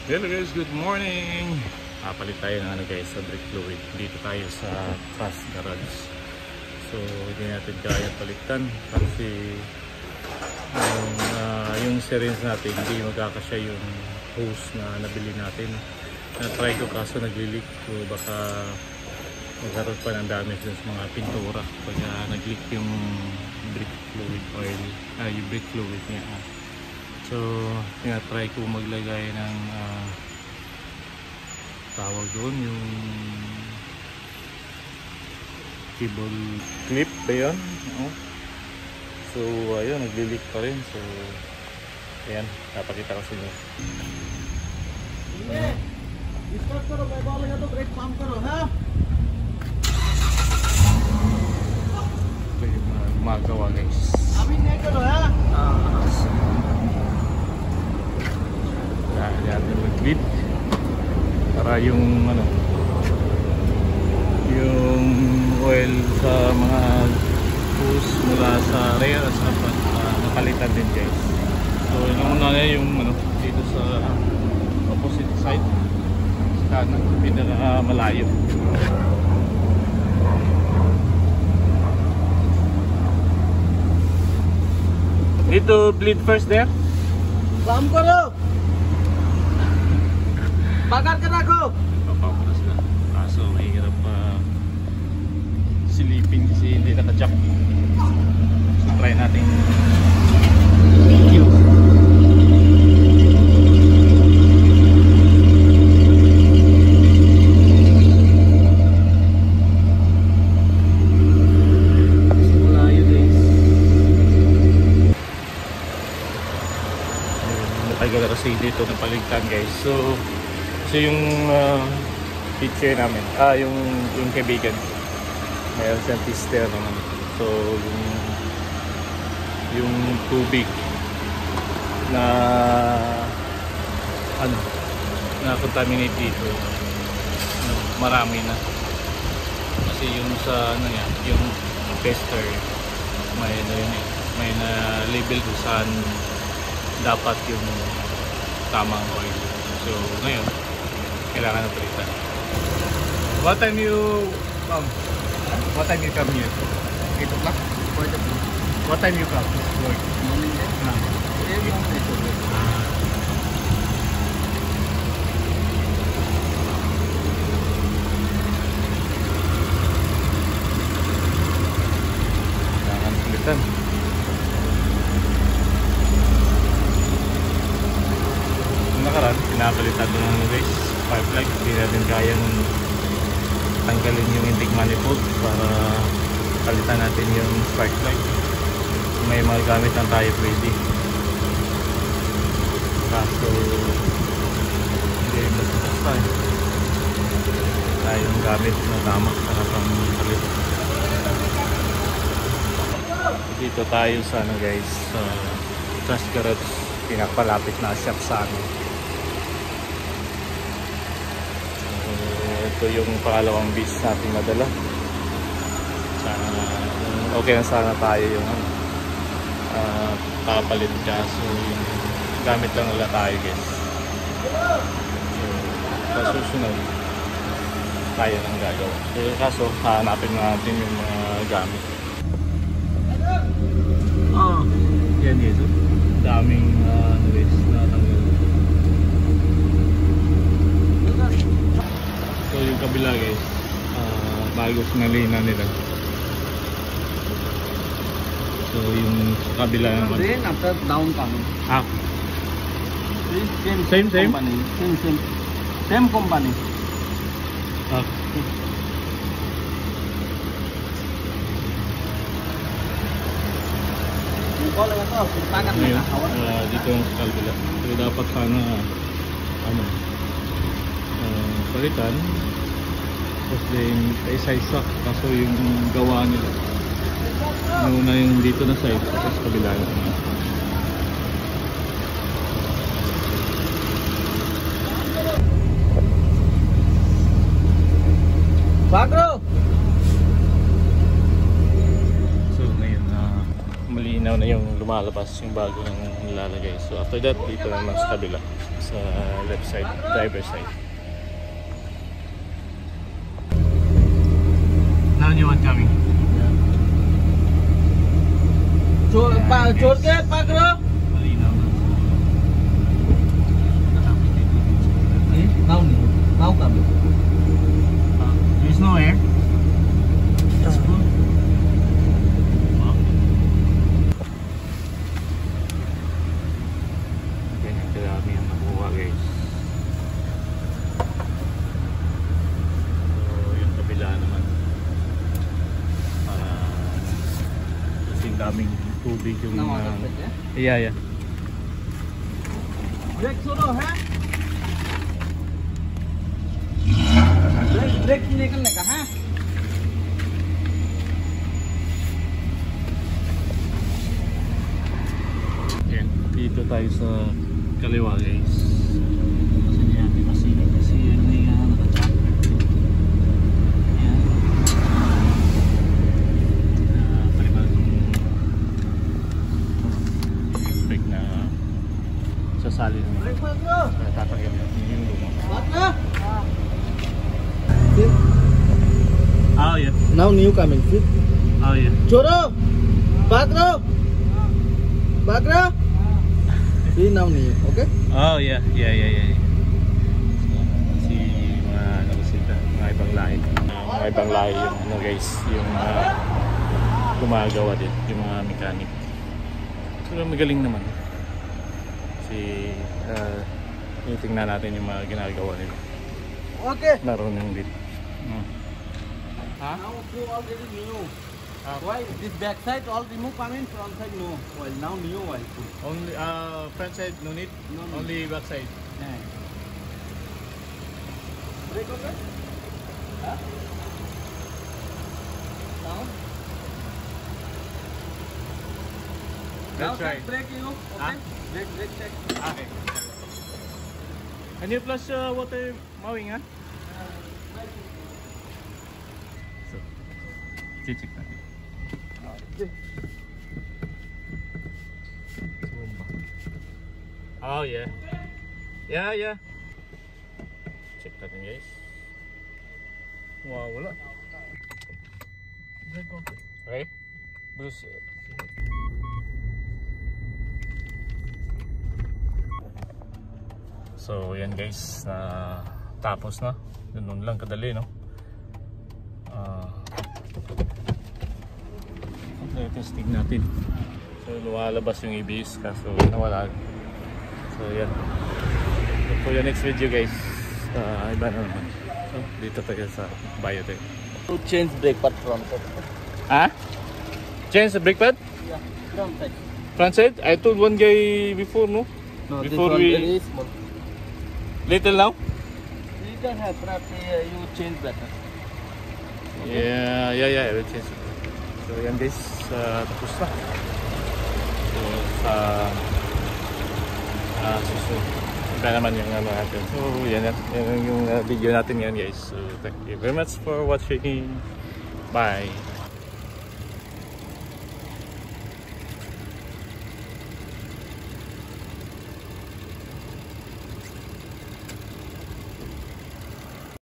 Hello guys, good morning. Papalit tayo ng guys sa brake fluid. Dito tayo sa Trust Garage. So hindi natin kaya palitan kasi yung syringe natin hindi magkakasya yung hose na nabili natin. Na-try ko kaso nag-leak, so baka magkaroon pa ng damage dun sa mga pintura pag nag-leak yung brake fluid oil, yung brake fluid niya. So tinatry ko maglagay ng tawag doon, yung cable clip ba yun? So ayun, nagli-leak pa rin. So ayan, napakita ko sa inyo. Start करो भाई, बॉल लगा तो ब्रेक काम करो ha. Ito yung magawa guys. अभी नहीं करो ha. Yan yung mag-clip para yung yung oil sa mga hose mula sa rear sa napalitan din guys. So yung una na yung dito sa opposite side sa kanan, pinaka malayo. Need to bleed first there? काम करो, bagar कर रखो. Papapalas na. Kaso mahirap silipin kasi hindi naka-jack. So try natin. Kasi dito napaligtan guys. So yung picture namin, yung kaibigan mayroon siyang pister naman. So yung tubig na na contaminate dito, marami na kasi yung sa yung tester may na label kung saan dapat yung tamang oil. So ngayon kailangan na palitan. What time you come here? 8 o'clock? What time you come? Work? Morning है. Kailangan palitan. Nakaraan, pinapalitan ko ng guys, spark plug. Hindi natin kayang tanggalin yung intake manifold para palitan natin yung spark plug. May mga gamit lang tayo pwede, kaso hindi magpapasta tayong gamit na tama para pang palit. Dito tayo sa guys, sa Trust Garage, pinapalapit na shop sa amin. Ito yung pangalawang beast natin nadala. Sana okay na sana tayo yung papalit ka. So gamit lang nila tayo guys. So sa susunod tayo nang gagawa. So kaso hanapin natin yung mga gamit. Yan dito, daming waste na tanggal. So yung kabila guys, bagos na lina nila. So yung kabila naman. Then after down coming. Same company. Same company. Ngayon, dito yung sa kabila. So dapat sana palitan, tapos din isa-isa, kaso yung gawa nila nauna yung dito na side, tapos kabila naman. Bagro! So ngayon malinaw na yung lumalabas yung bago ng nilalagay. So after that, dito naman sa kabila, sa left side, driver side. Now new one coming. छोड़ के पाक रहो now come There is no air. that's good Okay, dami ang nakuha guys. So yung kabila naman. Para kasing daming tubig yung yeah. Brake छोड़ो है ब्रेक निकलने का है Yan, dito tayo sa kaliwa guys. Kasi niya, di masinig kasi may naka-track. Yan. Paliban brake na sasali naman. Brake पाक रहो Tatagyan yung luma. पाक ना Oh yeah. now new coming fit Oh yeah. छोड़ो पाक रहो see now new okay Oh yeah. Si mga ano kasi mga ibang lahi. Mga ibang lahi yung ano guys, yung gumagawa din, yung mga mechanic. So magaling naman. Tingnan natin yung mga ginagawa nila. okay Marunong din. now you already new why this back side all remove coming front side no well now new oil Only front side no need. No need. Only back side. Brake okay हाँ now Let's try. break you okay Huh? break check Okay. Can you flush water mowing ha? So, check natin. Oh yeah. Yeah. Check natin guys. Wow, wala. Okay. Bruce. So yan guys, na tapos na. Ganun lang kadali no. Testing natin. So lumalabas yung ABS kaso nawala. So yan. For the next video guys, iba na naman. So dito tayo sa Biotech. to change brake pad front side Ha? Change the brake pad? yeah front side Front side? I told one guy before no? no Before this one we- very small Little now? you can have perhaps you change better Yeah, I will change it. So yan guys, tapos na. So susunod. Iba naman yung ano natin. So yan yung video natin ngayon guys. So thank you very much for watching. Bye.